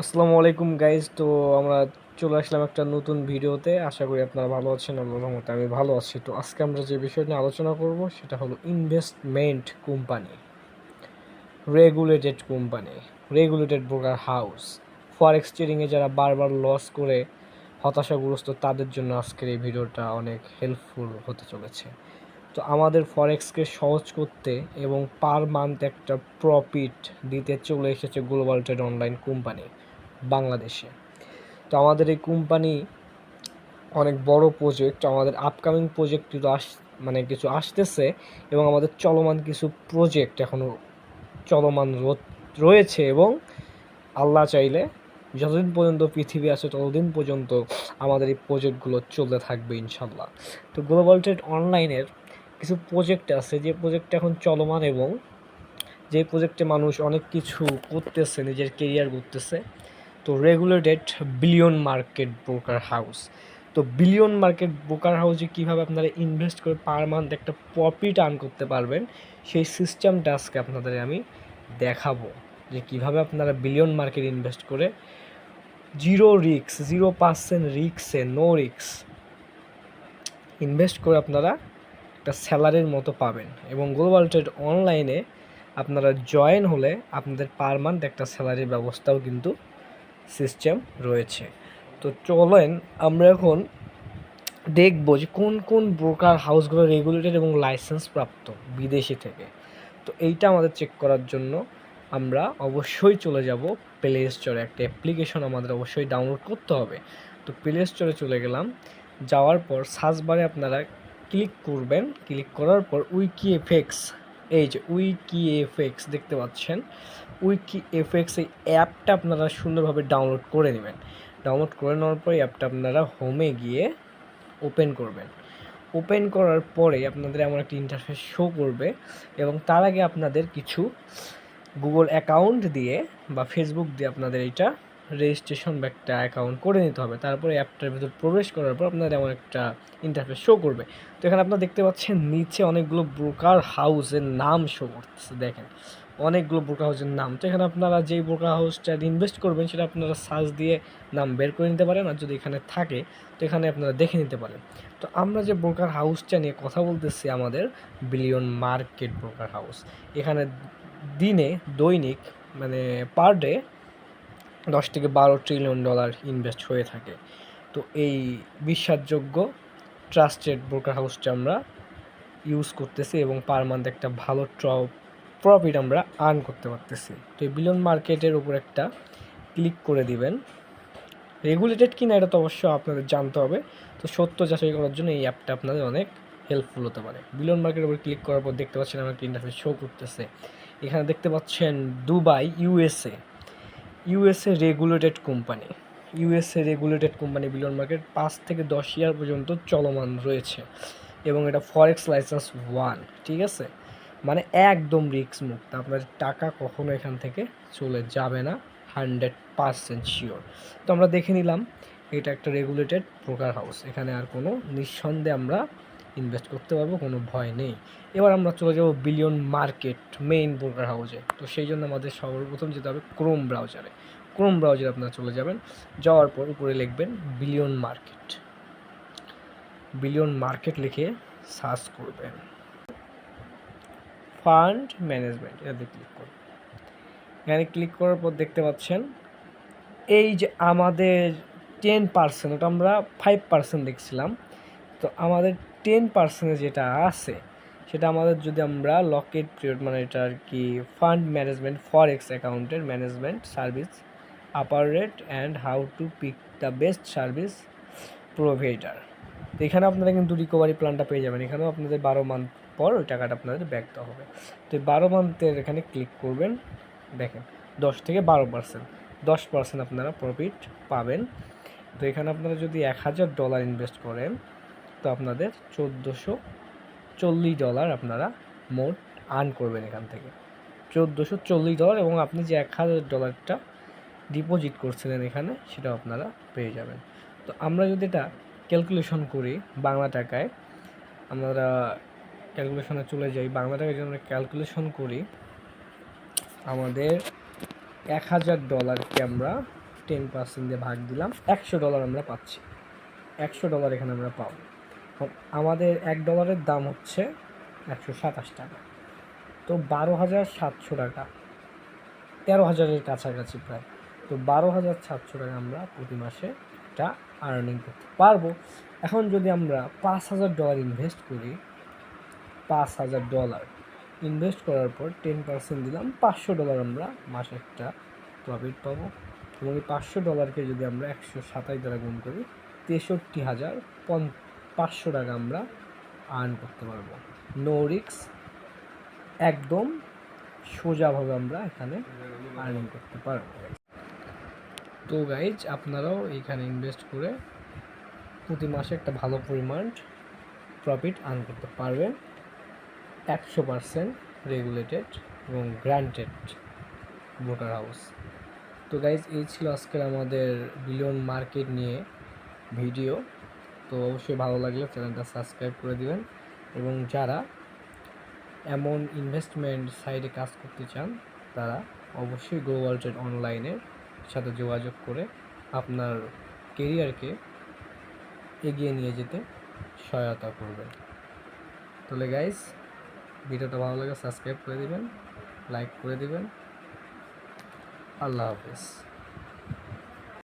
আসসালামু আলাইকুম গাইজ। তো আমরা চলে আসলাম একটা নতুন ভিডিওতে। আশা করি আপনারা ভালো আছেন। আল্লাহর রহমতে আমি ভালো আছি। তো আজকে আমরা যে বিষয় নিয়ে আলোচনা করব সেটা হলো investment company, regulated broker house, forex ট্রেডিংয়ে যারা বারবার লস করে হতাশাগ্রস্ত তাদের জন্য আজকের এই ভিডিওটা অনেক হেল্পফুল হতে চলেছে। তো আমাদের ফরেক্সকে সহজ করতে এবং পার মান্থ একটা প্রফিট দিতে চলে এসেছে গ্লোবাল ট্রেড অনলাইন কোম্পানি বাংলাদেশে। তো আমাদের এই কোম্পানি অনেক বড় প্রজেক্ট, আমাদের আপকামিং প্রজেক্ট কিছু আসতেছে এবং আমাদের চলমান কিছু প্রজেক্ট এখনও চলমান রয়েছে এবং আল্লাহ চাইলে যতদিন পর্যন্ত পৃথিবী আছে ততদিন পর্যন্ত আমাদের এই প্রজেক্টগুলো চলতে থাকবে ইনশাল্লাহ। তো গ্লোবাল ট্রেড অনলাইনের কিছু প্রজেক্ট আছে যে প্রজেক্ট এখন চলমান এবং যে প্রজেক্টে মানুষ অনেক কিছু করতেছে, নিজের কেরিয়ার করতেছে। তো regulated billion market broker house. তো বিলিয়ন মার্কেট ব্রোকার হাউসে কীভাবে আপনারা ইনভেস্ট করে পার মান্থ একটা প্রফিট আর্ন করতে পারবেন সেই সিস্টেমটা আজকে আপনাদের আমি দেখাবো, যে কীভাবে আপনারা বিলিয়ন মার্কেট ইনভেস্ট করে 0% রিক্সে, নো রিক্স ইনভেস্ট করে আপনারা একটা স্যালারির মতো পাবেন। এবং গ্লোবাল ট্রেড অনলাইনে আপনারা জয়েন হলে আপনাদের পার মান্থ একটা স্যালারির ব্যবস্থাও কিন্তু সিস্টেম রয়েছে। তো চলেন আমরা এখন দেখব যে কোন কোন ব্রোকার হাউসগুলো রেগুলেটেড এবং লাইসেন্স প্রাপ্ত বিদেশি থেকে। তো এইটা আমাদের চেক করার জন্য আমরা অবশ্যই চলে যাব প্লে স্টোরে। একটা অ্যাপ্লিকেশন আমাদের অবশ্যই ডাউনলোড করতে হবে। তো প্লে স্টোরে চলে গেলাম, যাওয়ার পর সার্চ বারে আপনারা ক্লিক করবেন। ক্লিক করার পর উইকিএফএক্স, এই যে উইকিএফএক্স দেখতে পাচ্ছেন, উইকিএফএক্স এই অ্যাপটা আপনারা সুন্দরভাবে ডাউনলোড করে নেবেন। ডাউনলোড করে নেওয়ার পরে অ্যাপটা আপনারা হোমে গিয়ে ওপেন করবেন। ওপেন করার পরে আপনাদের এমন একটা ইন্টারফেস শো করবে এবং তার আগে আপনাদের কিছু গুগল অ্যাকাউন্ট দিয়ে বা ফেসবুক দিয়ে আপনাদের এইটা রেজিস্ট্রেশন বা একটা অ্যাকাউন্ট করে নিতে হবে। তারপরে অ্যাপটার ভিতর প্রবেশ করার পর আপনাদের এমন একটা ইন্টারফেস শো করবে। তো এখানে আপনারা দেখতে পাচ্ছেন নিচে অনেকগুলো ব্রোকার হাউসের নাম শো করতেছে, দেখেন অনেকগুলো ব্রোকার হাউসের নাম। তো এখানে আপনারা যেই ব্রোকার হাউসটা ইনভেস্ট করবেন সেটা আপনারা সার্চ দিয়ে নাম বের করে নিতে পারেন, আর যদি এখানে থাকে তো এখানে আপনারা দেখে নিতে পারেন। তো আমরা যে ব্রোকার হাউসটা নিয়ে কথা বলতেছি আমাদের বিলিয়ন মার্কেট ব্রোকার হাউস, এখানে দৈনিক পার ডে 10 থেকে 12 ট্রিলিয়ন ডলার ইনভেস্ট হয়ে থাকে। তো এই বিশ্বাসযোগ্য ট্রাস্টেড ব্রোকার হাউসটা আমরা ইউজ করতেছি এবং পার মান্থ একটা ভালো প্রফিট আমরা আর্ন করতে পারতেছি। তো এই বিলিয়ন মার্কেটের উপর একটা ক্লিক করে দিবেন। রেগুলেটেড কিনা এটা তো অবশ্যই আপনাদের জানতে হবে। তো সত্য যাচাই করার জন্য এই অ্যাপটা আপনাদের অনেক হেল্পফুল হতে পারে। বিলিয়ন মার্কেটের উপর ক্লিক করার পর দেখতে পাচ্ছেন আমার একটা ইন্টারফেস শো করতেছে। এখানে দেখতে পাচ্ছেন Dubai, USA regulated company. Billion market 5 থেকে 10 ইয়ার পর্যন্ত চলমান রয়েছে এবং এটা ফরেক্স লাইসেন্স 1, ঠিক আছে, মানে একদম রিস্ক মুক্ত। আপনার টাকা কখনো এখান থেকে চলে যাবে না, 100% শিওর। তো আমরা দেখে নিলাম এটা একটা রেগুলেটেড ব্রোকার হাউস, এখানে আর কোনো নিঃসন্দেহে আমরা ইনভেস্ট করতে পারবো, কোনো ভয় নেই। এবার আমরা চলে যাব বিলিয়ন মার্কেট মেইন ব্রোকার হাউসে। তো সেই জন্য আমাদের সর্বপ্রথম যেতে হবে ক্রোম ব্রাউজারে আপনারা চলে যাবেন। যাওয়ার পর উপরে লিখবেন বিলিয়ন মার্কেট লিখে সার্চ করবেন। ফান্ড ম্যানেজমেন্ট এটাতে ক্লিক করুন। এখানে ক্লিক করার পর দেখতে পাচ্ছেন এই যে আমাদের 10%, ওটা আমরা 5% দেখছিলাম। তো আমাদের 10% যেটা আছে সেটা আমাদের যদি আমরা লকেট পিরিয়ড, মানে এটা আর কি ফান্ড ম্যানেজমেন্ট ফরেক্স অ্যাকাউন্টের management service, upper rate and how to pick the best service provider. তো এখানে আপনারা কিন্তু রিকভারি প্ল্যানটা পেয়ে যাবেন। এখানেও আপনাদের 12 মান্থ পর ওই টাকাটা আপনাদের ব্যাক দেওয়া হবে। তো এই 12 মান্থের এখানে ক্লিক করবেন, দেখেন 10% আপনারা প্রফিট পাবেন। তো এখানে আপনারা যদি $1000 ইনভেস্ট করেন তো আপনাদের $1440 আপনারা মোট আর্ন করবেন এখান থেকে, $1440। এবং আপনি যে $1000টা ডিপোজিট করছিলেন এখানে সেটাও আপনারা পেয়ে যাবেন। তো আমরা যদি এটা ক্যালকুলেশন করি বাংলা টাকায়, আমরা ক্যালকুলেশনে চলে যাই, বাংলা টাকায় যদি আমরা ক্যালকুলেশন করি আমাদের $1000কে আমরা 10% দিয়ে ভাগ দিলাম, $100 আমরা পাচ্ছি। $100 এখানে আমরা পাবো। আমাদের $1 দাম হচ্ছে 127 টাকা, তো 12,700 টাকা, 13,000-এর কাছাকাছি প্রায়। তো 12,700 টাকা আমরা প্রতি মাসে একটা আর্নিং করতে পারবো। এখন যদি আমরা $5,000 ইনভেস্ট করি, $5,000 ইনভেস্ট করার পর 10% দিলাম, $500 আমরা মাসে একটা প্রফিট পাবো। এবং এই $500-কে যদি আমরা 127 দ্বারা গুণ করি, 63,500 টাকা আমরা আর্ন করতে পারবো। নো রিস্ক, একদম সোজাভাবে আমরা এখানে আর্নিং করতে পারবো। তো গাইজ, আপনারাও এইখানে ইনভেস্ট করে প্রতি মাসে একটা ভালো পরিমাণ প্রফিট আর্ন করতে পারবেন। 100% রেগুলেটেড এবং গ্রান্টেড ভোটার হাউস। তো গাইজ, এই ছিল আজকের আমাদের বিলিয়ন মার্কেট নিয়ে ভিডিও। তো অবশ্যই ভালো লাগলে চ্যানেলটা সাবস্ক্রাইব করে দিবেন, এবং যারা এমন ইনভেস্টমেন্ট সাইডে কাজ করতে চান তারা অবশ্যই গ্লোবাল ট্রেড অনলাইনের সাথে যোগাযোগ করে আপনার কেরিয়ারকে এগিয়ে নিয়ে যেতে সহায়তা করবেন। তাহলে গাইজ, ভিডিওটা ভালো লাগে সাবস্ক্রাইব করে দিবেন, লাইক করে দিবেন। আল্লাহ হাফেজ।